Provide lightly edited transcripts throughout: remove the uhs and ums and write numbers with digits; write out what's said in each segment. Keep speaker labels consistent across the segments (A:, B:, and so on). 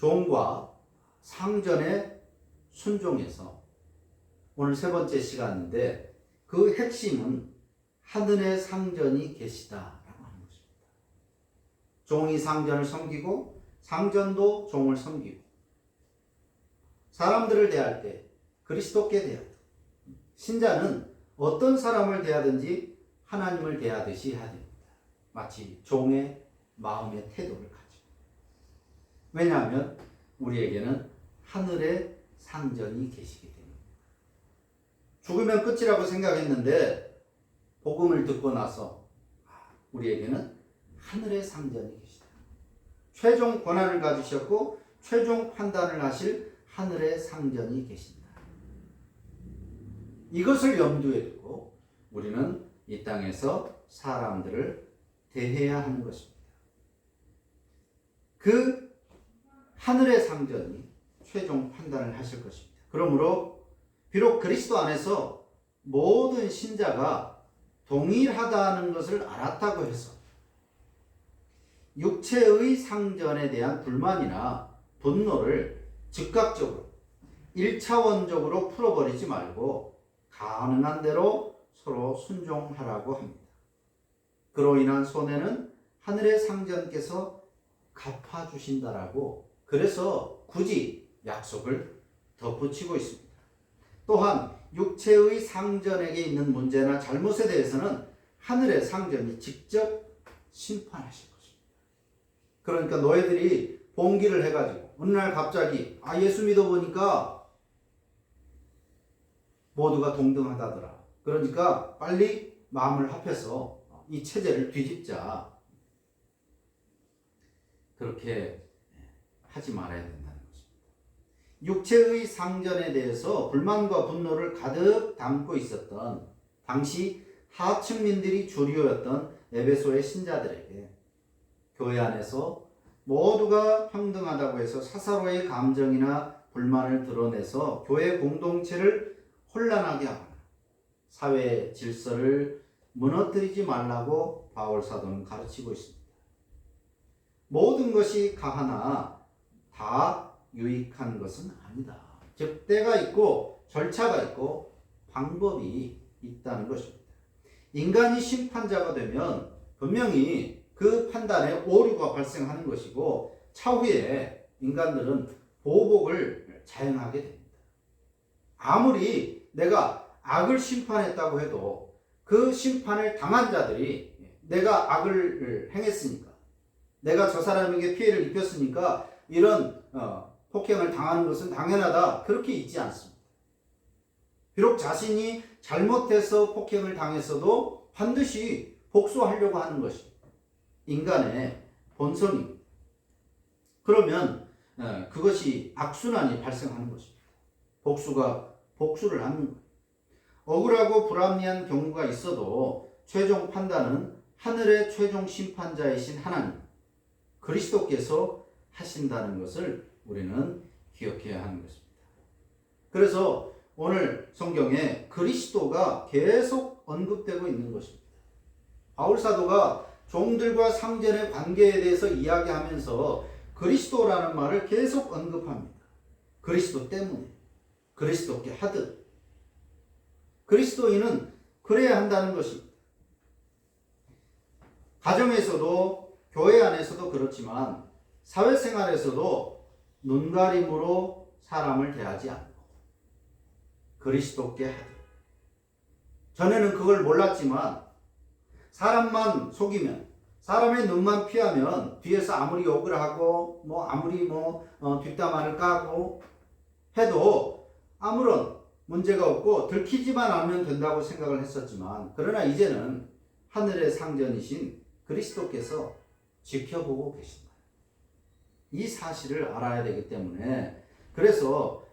A: 종과 상전의 순종에서 오늘 세 번째 시간인데 그 핵심은 하늘의 상전이 계시다라고 하는 것입니다. 종이 상전을 섬기고 상전도 종을 섬기고 사람들을 대할 때 그리스도께 대하다. 신자는 어떤 사람을 대하든지 하나님을 대하듯이 해야 됩니다. 마치 종의 마음의 태도를 가지고. 왜냐하면 우리에게는 하늘의 상전이 계시기 때문입니다. 죽으면 끝이라고 생각했는데 복음을 듣고 나서 우리에게는 하늘의 상전이 계시다. 최종 권한을 가지셨고 최종 판단을 하실 하늘의 상전이 계신다. 이것을 염두에 두고 우리는 이 땅에서 사람들을 대해야 하는 것입니다. 그 하늘의 상전이 최종 판단을 하실 것입니다. 그러므로 비록 그리스도 안에서 모든 신자가 동일하다는 것을 알았다고 해서 육체의 상전에 대한 불만이나 분노를 즉각적으로 1차원적으로 풀어버리지 말고 가능한 대로 서로 순종하라고 합니다. 그로 인한 손해는 하늘의 상전께서 갚아주신다라고 그래서 굳이 약속을 덧붙이고 있습니다. 또한 육체의 상전에게 있는 문제나 잘못에 대해서는 하늘의 상전이 직접 심판하실 것입니다. 그러니까 너희들이 봉기를 해가지고 어느 날 갑자기 예수 믿어보니까 모두가 동등하다더라. 그러니까 빨리 마음을 합해서 이 체제를 뒤집자. 그렇게 하지 말아야 된다는 것입니다. 육체의 상전에 대해서 불만과 분노를 가득 담고 있었던 당시 하층민들이 주류였던 에베소의 신자들에게 교회 안에서 모두가 평등하다고 해서 사사로의 감정이나 불만을 드러내서 교회 공동체를 혼란하게 하거나 사회 질서를 무너뜨리지 말라고 바울 사도는 가르치고 있습니다. 모든 것이 가하나 다 유익한 것은 아니다. 즉 때가 있고 절차가 있고 방법이 있다는 것입니다. 인간이 심판자가 되면 분명히 그 판단에 오류가 발생하는 것이고 차후에 인간들은 보복을 자행하게 됩니다. 아무리 내가 악을 심판했다고 해도 그 심판을 당한 자들이 내가 악을 행했으니까 내가 저 사람에게 피해를 입혔으니까 이런 폭행을 당하는 것은 당연하다. 그렇게 있지 않습니다. 비록 자신이 잘못해서 폭행을 당했어도 반드시 복수하려고 하는 것이 인간의 본성입니다. 그러면 그것이 악순환이 발생하는 것입니다. 복수를 하는 거예요. 억울하고 불합리한 경우가 있어도 최종 판단은 하늘의 최종 심판자이신 하나님 그리스도께서 하신다는 것을 우리는 기억해야 하는 것입니다. 그래서 오늘 성경에 그리스도가 계속 언급되고 있는 것입니다. 바울 사도가 종들과 상전의 관계에 대해서 이야기하면서 그리스도라는 말을 계속 언급합니다. 그리스도 때문에 그리스도께 하듯 그리스도인은 그래야 한다는 것입니다. 가정에서도 교회 안에서도 그렇지만 사회생활에서도 눈가림으로 사람을 대하지 않고 그리스도께 하듯. 전에는 그걸 몰랐지만 사람만 속이면 사람의 눈만 피하면 뒤에서 아무리 욕을 하고 아무리 뒷담화를 까고 해도 아무런 문제가 없고 들키지만 않으면 된다고 생각을 했었지만 그러나 이제는 하늘의 상전이신 그리스도께서 지켜보고 계신다. 이 사실을 알아야 되기 때문에 그래서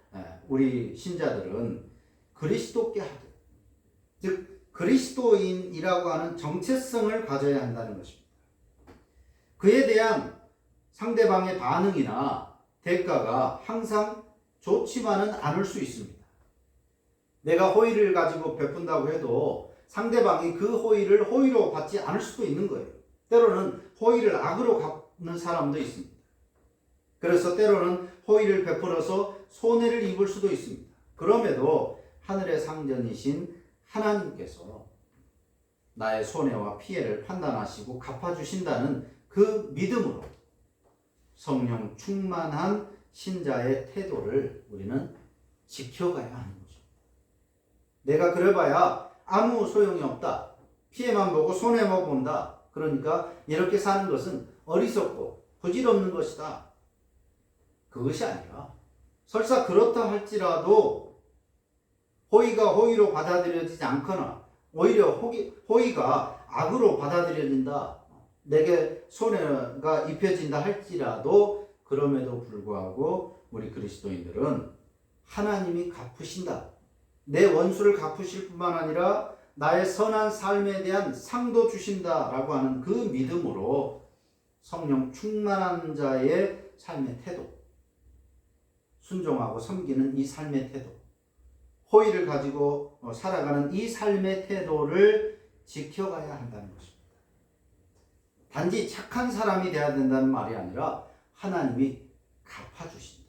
A: 우리 신자들은 그리스도께 하듯 즉 그리스도인이라고 하는 정체성을 가져야 한다는 것입니다. 그에 대한 상대방의 반응이나 대가가 항상 좋지만은 않을 수 있습니다. 내가 호의를 가지고 베푼다고 해도 상대방이 그 호의를 호의로 받지 않을 수도 있는 거예요. 때로는 호의를 악으로 갚는 사람도 있습니다. 그래서 때로는 호의를 베풀어서 손해를 입을 수도 있습니다. 그럼에도 하늘의 상전이신 하나님께서 나의 손해와 피해를 판단하시고 갚아주신다는 그 믿음으로 성령 충만한 신자의 태도를 우리는 지켜가야 하는 거죠. 내가 그래봐야 아무 소용이 없다. 피해만 보고 손해만 본다. 그러니까 이렇게 사는 것은 어리석고 부질없는 것이다. 그것이 아니라 설사 그렇다 할지라도 호의가 호의로 받아들여지지 않거나 오히려 호의가 악으로 받아들여진다. 내게 손해가 입혀진다 할지라도 그럼에도 불구하고 우리 그리스도인들은 하나님이 갚으신다. 내 원수를 갚으실 뿐만 아니라 나의 선한 삶에 대한 상도 주신다라고 하는 그 믿음으로 성령 충만한 자의 삶의 태도, 순종하고 섬기는 이 삶의 태도, 호의를 가지고 살아가는 이 삶의 태도를 지켜가야 한다는 것입니다. 단지 착한 사람이 되어야 된다는 말이 아니라 하나님이 갚아주신다.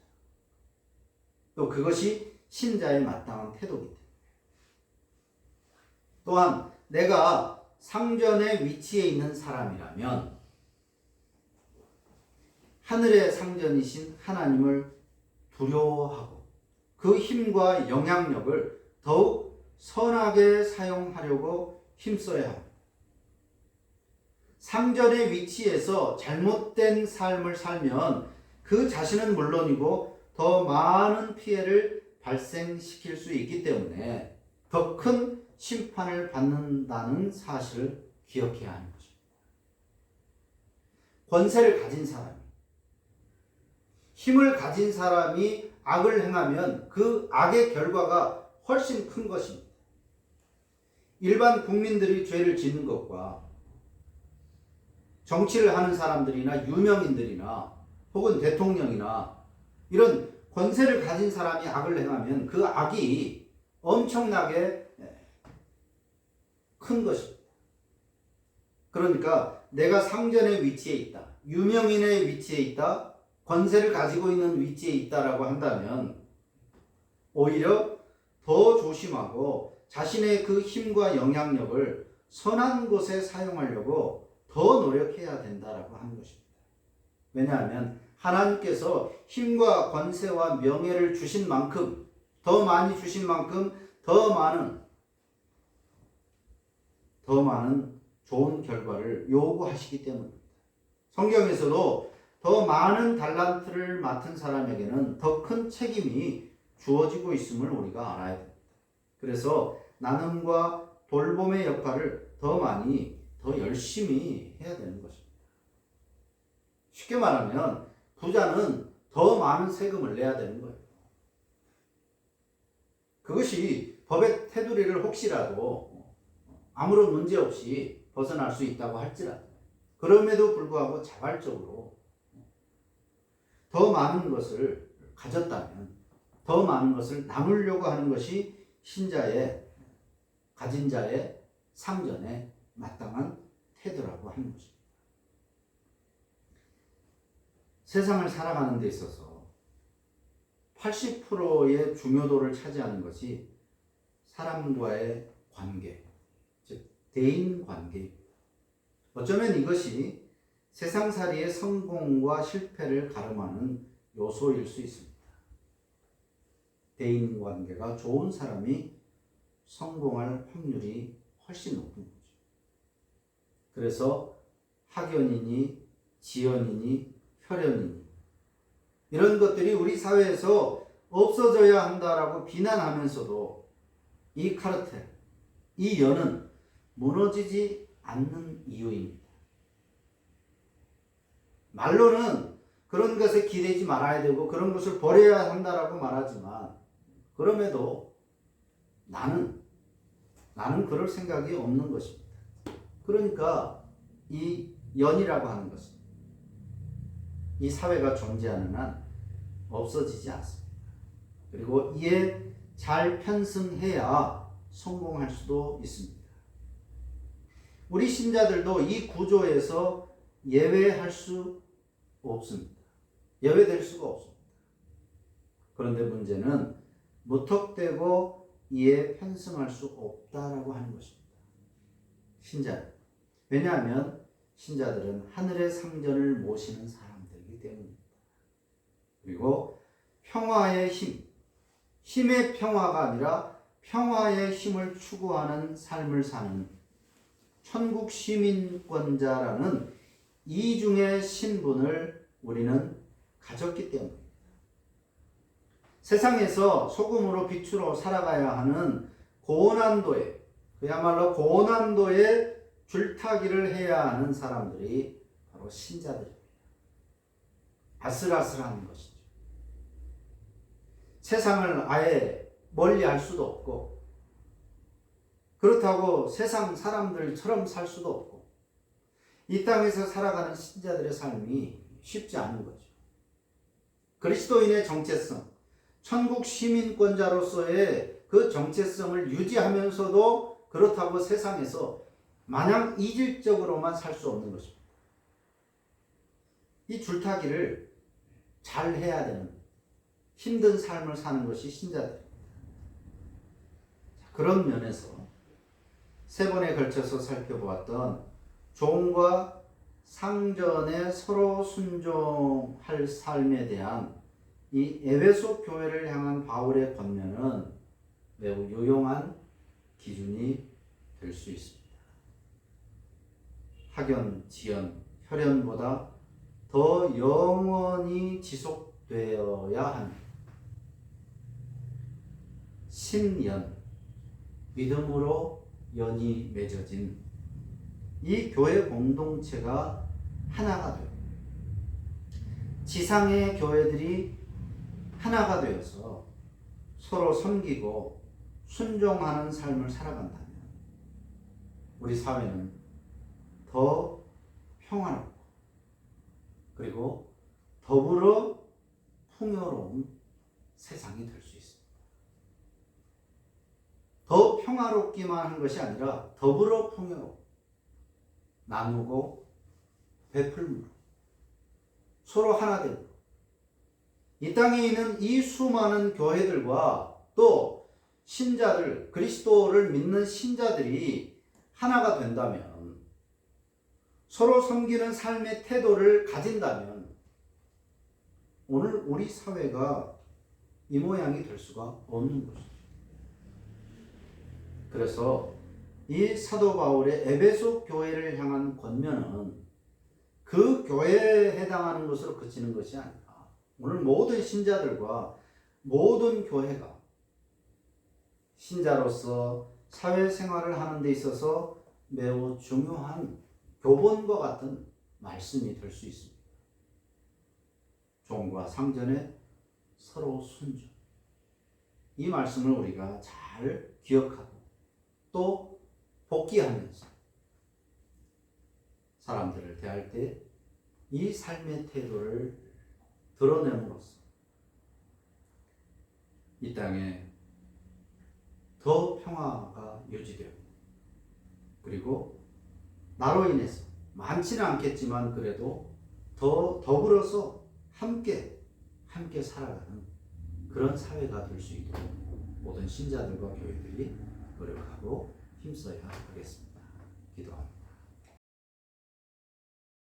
A: 또 그것이 신자의 마땅한 태도이기 때문에. 또한 내가 상전의 위치에 있는 사람이라면 하늘의 상전이신 하나님을 두려워하고 그 힘과 영향력을 더욱 선하게 사용하려고 힘써야 합니다. 상전의 위치에서 잘못된 삶을 살면 그 자신은 물론이고 더 많은 피해를 발생시킬 수 있기 때문에 더 큰 심판을 받는다는 사실을 기억해야 하는 것입니다. 권세를 가진 사람이, 힘을 가진 사람이 악을 행하면 그 악의 결과가 훨씬 큰 것입니다. 일반 국민들이 죄를 짓는 것과 정치를 하는 사람들이나 유명인들이나 혹은 대통령이나 이런 권세를 가진 사람이 악을 행하면 그 악이 엄청나게 큰 것입니다. 그러니까 내가 상전의 위치에 있다, 유명인의 위치에 있다, 권세를 가지고 있는 위치에 있다라고 한다면 오히려 더 조심하고 자신의 그 힘과 영향력을 선한 곳에 사용하려고 더 노력해야 된다라고 하는 것입니다. 왜냐하면 하나님께서 힘과 권세와 명예를 주신 만큼, 더 많이 주신 만큼 더 많은 좋은 결과를 요구하시기 때문입니다. 성경에서도 더 많은 달란트를 맡은 사람에게는 더 큰 책임이 주어지고 있음을 우리가 알아야 됩니다. 그래서 나눔과 돌봄의 역할을 더 많이, 더 열심히 해야 되는 것입니다. 쉽게 말하면 부자는 더 많은 세금을 내야 되는 거예요. 그것이 법의 테두리를 혹시라도 아무런 문제 없이 벗어날 수 있다고 할지라도 그럼에도 불구하고 자발적으로 더 많은 것을 가졌다면 더 많은 것을 나누려고 하는 것이 신자의, 가진 자의 상전에 마땅한 태도라고 하는 것입니다. 세상을 살아가는 데 있어서 80%의 중요도를 차지하는 것이 사람과의 관계, 즉 대인 관계입니다. 어쩌면 이것이 세상살이의 성공과 실패를 가름하는 요소일 수 있습니다. 대인 관계가 좋은 사람이 성공할 확률이 훨씬 높은 거죠. 그래서 학연이니 지연이니 혈연이니 이런 것들이 우리 사회에서 없어져야 한다라고 비난하면서도 이 카르텔, 이 연은 무너지지 않는 이유입니다. 말로는 그런 것에 기대지 말아야 되고 그런 것을 버려야 한다라고 말하지만 그럼에도 나는 그럴 생각이 없는 것입니다. 그러니까 이 연이라고 하는 것은 이 사회가 존재하는 한 없어지지 않습니다. 그리고 이에 잘 편승해야 성공할 수도 있습니다. 우리 신자들도 이 구조에서 예외할 수 없습니다. 예외될 수가 없습니다. 그런데 문제는 무턱대고 이에 편승할 수 없다라고 하는 것입니다. 신자는. 왜냐하면 신자들은 하늘의 상전을 모시는 사람들이기 때문입니다. 그리고 평화의 힘, 힘의 평화가 아니라 평화의 힘을 추구하는 삶을 사는 천국 시민권자라는 이중의 신분을 우리는 가졌기 때문입니다. 세상에서 소금으로 빛으로 살아가야 하는 고난도에, 그야말로 고난도에 줄타기를 해야 하는 사람들이 바로 신자들입니다. 아슬아슬한 것이죠. 세상을 아예 멀리 할 수도 없고, 그렇다고 세상 사람들처럼 살 수도 없고, 이 땅에서 살아가는 신자들의 삶이 쉽지 않은 거죠. 그리스도인의 정체성, 천국 시민권자로서의 그 정체성을 유지하면서도 그렇다고 세상에서 마냥 이질적으로만 살 수 없는 것입니다. 이 줄타기를 잘 해야 되는 힘든 삶을 사는 것이 신자들입니다. 그런 면에서 세 번에 걸쳐서 살펴보았던 종과 상전에 서로 순종할 삶에 대한 이 에베소 교회를 향한 바울의 권면은 매우 유용한 기준이 될 수 있습니다. 학연, 지연, 혈연보다 더 영원히 지속되어야 하는 신연, 믿음으로 연이 맺어진 이 교회 공동체가 하나가 되고 지상의 교회들이 하나가 되어서 서로 섬기고 순종하는 삶을 살아간다면 우리 사회는 더 평화롭고 그리고 더불어 풍요로운 세상이 될 수 있습니다. 더 평화롭기만 한 것이 아니라 더불어 풍요롭고 나누고 베풀므로 서로 하나 되므로 이 땅에 있는 이 수많은 교회들과 또 신자들, 그리스도를 믿는 신자들이 하나가 된다면 서로 섬기는 삶의 태도를 가진다면 오늘 우리 사회가 이 모양이 될 수가 없는 것이죠. 그래서 이 사도 바울의 에베소 교회를 향한 권면은 그 교회에 해당하는 것으로 그치는 것이 아니라 오늘 모든 신자들과 모든 교회가 신자로서 사회생활을 하는 데 있어서 매우 중요한 교본과 같은 말씀이 될 수 있습니다. 종과 상전에 서로 순종. 이 말씀을 우리가 잘 기억하고 또 복기하면서 사람들을 대할 때 이 삶의 태도를 드러냄으로써 이 땅에 더 평화가 유지되고 그리고 나로 인해서 많지는 않겠지만 그래도 더 더불어서 함께 살아가는 그런 사회가 될 수 있도록 모든 신자들과 교회들이 노력하고 힘써야 하겠습니다. 기도합니다.